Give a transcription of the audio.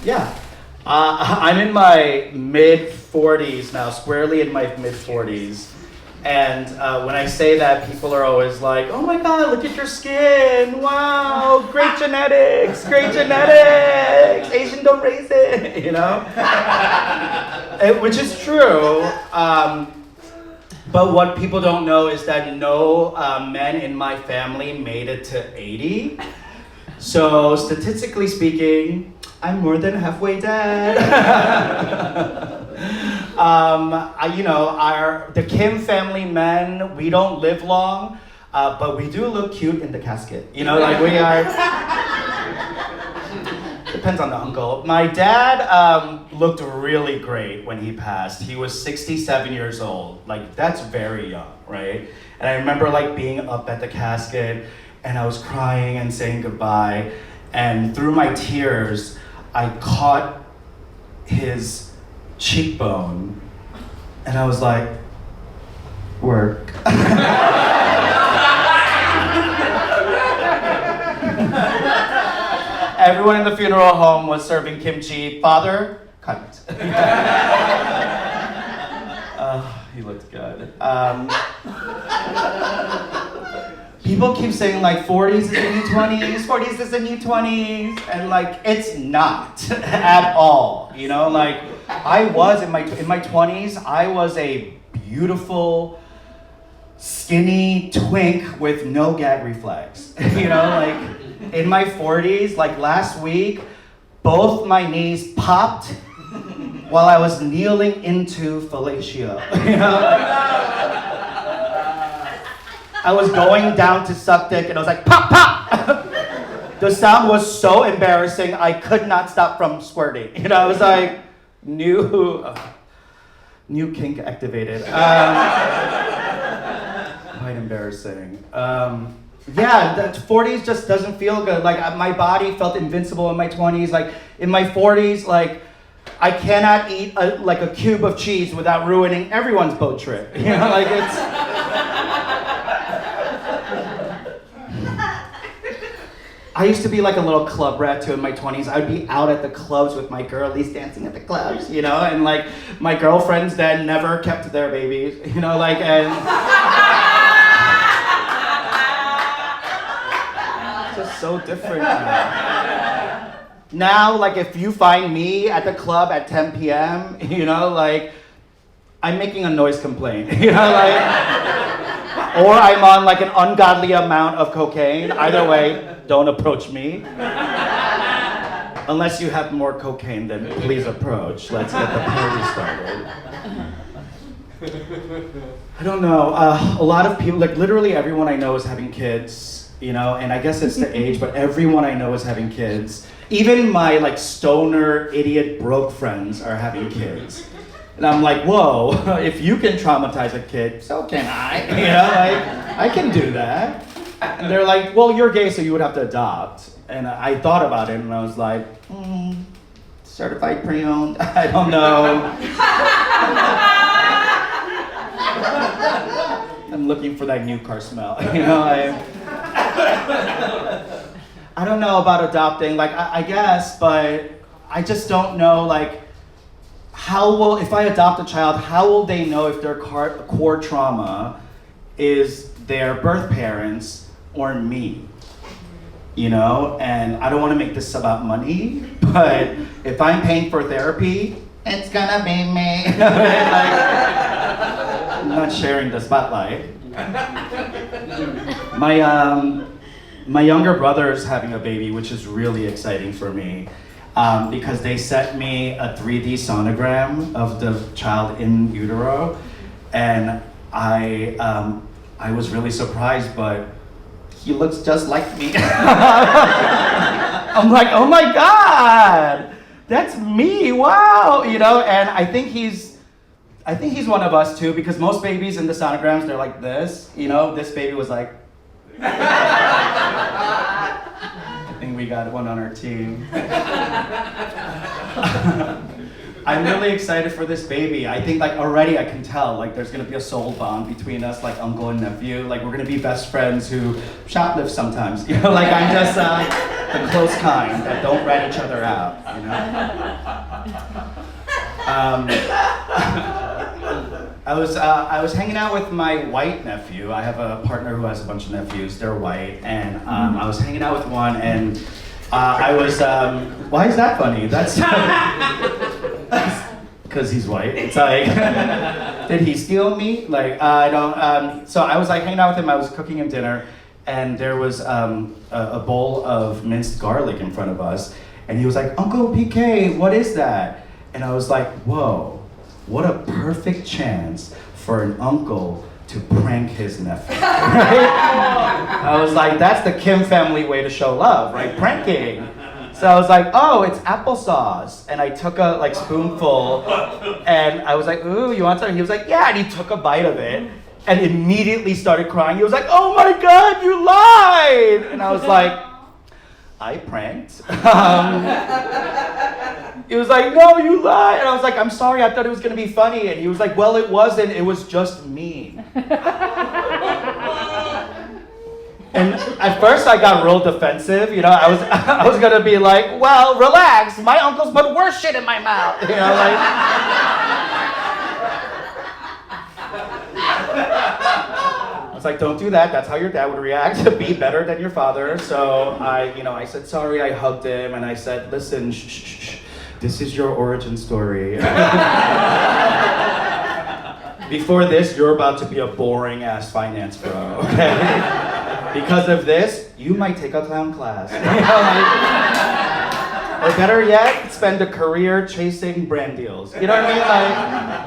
Yeah. I'm in my mid-40s now, squarely in my mid-40s. And when I say that, people are always like, oh my God, look at your skin. Wow, great genetics, Asian don't raise it, you know? Which is true. But what people don't know is that no men in my family made it to 80. So statistically speaking, I'm more than halfway dead. The Kim family men, we don't live long, but we do look cute in the casket. You know, like we are. Depends on the uncle. My dad looked really great when he passed. He was 67 years old. Like, that's very young, right? And I remember like being up at the casket and I was crying and saying goodbye. And through my tears, I caught his cheekbone and I was like, work. Everyone in the funeral home was serving kimchi. Father, cut. He looked good. People keep saying like 40s is the new 20s, 40s is the new 20s, and like it's not at all. You know, like I was in my 20s, I was a beautiful, skinny twink with no gag reflex. You know, like in my 40s, like last week, both my knees popped while I was kneeling into fellatio. You know? I was going down to suck dick and I was like, pop, pop! The sound was so embarrassing, I could not stop from squirting. You know, I was like, new kink activated. Quite embarrassing. The 40s just doesn't feel good. Like my body felt invincible in my 20s. Like in my 40s, like I cannot eat a cube of cheese without ruining everyone's boat trip. You know, like it's. I used to be like a little club rat too in my 20s. I'd be out at the clubs with my girlies dancing at the clubs, you know, and like my girlfriends then never kept their babies, you know, like, and it's just so different now. Now, like if you find me at the club at 10 p.m., you know, like I'm making a noise complaint, you know, like, or I'm on like an ungodly amount of cocaine. Either way, don't approach me. Unless you have more cocaine, then please approach. Let's get the party started. I don't know. A lot of people, like literally everyone I know is having kids, you know, and I guess it's the age, but everyone I know is having kids. Even my like stoner, idiot, broke friends are having kids. And I'm like, whoa, if you can traumatize a kid, so can I. You know, like, I can do that. And they're like, well, you're gay, so you would have to adopt. And I thought about it, and I was like, certified pre-owned? I don't know. I'm looking for that new car smell. You know, I don't know about adopting, like, I guess, but I just don't know, like, if I adopt a child, how will they know if their core trauma is their birth parents or me? You know, and I don't want to make this about money, but if I'm paying for therapy, it's gonna be me. Like, I'm not sharing the spotlight. My younger brother is having a baby, which is really exciting for me. Because they sent me a 3D sonogram of the child in utero, and I was really surprised, but he looks just like me. I'm like, oh my God, that's me, wow, you know, and I think he's one of us too, because most babies in the sonograms, they're like this, you know, this baby was like, I think we got one on our team. I'm really excited for this baby. I think like already I can tell like there's gonna be a soul bond between us, like uncle and nephew. Like we're gonna be best friends who shoplift sometimes. You know, like I'm just the close kind that don't rat each other out. You know. I was hanging out with my white nephew. I have a partner who has a bunch of nephews. They're white, and I was hanging out with one, and I was. Why is that funny? That's because he's white. It's like, did he steal me? Like I don't. So I was like hanging out with him. I was cooking him dinner, and there was a bowl of minced garlic in front of us, and he was like, "Uncle PK, what is that?" And I was like, "Whoa. What a perfect chance for an uncle to prank his nephew." Right? I was like, that's the Kim family way to show love, right? Pranking. So I was like, oh, it's applesauce. And I took a like spoonful and I was like, ooh, you want some? And he was like, yeah. And he took a bite of it and immediately started crying. He was like, oh my God, you lied. And I was like, I pranked. He was like, no, you lied. And I was like, I'm sorry, I thought it was gonna be funny. And he was like, well, it wasn't, it was just mean. And at first I got real defensive, you know, I was gonna be like, well, relax, my uncle's put worse shit in my mouth. You know, like. I was like, don't do that, that's how your dad would react, be better than your father. So I said sorry, I hugged him, and I said, listen, shh. This is your origin story. Before this, you're about to be a boring ass finance bro, okay? Because of this, you might take a clown class. You know, like, or better yet, spend a career chasing brand deals. You know what I mean? Like,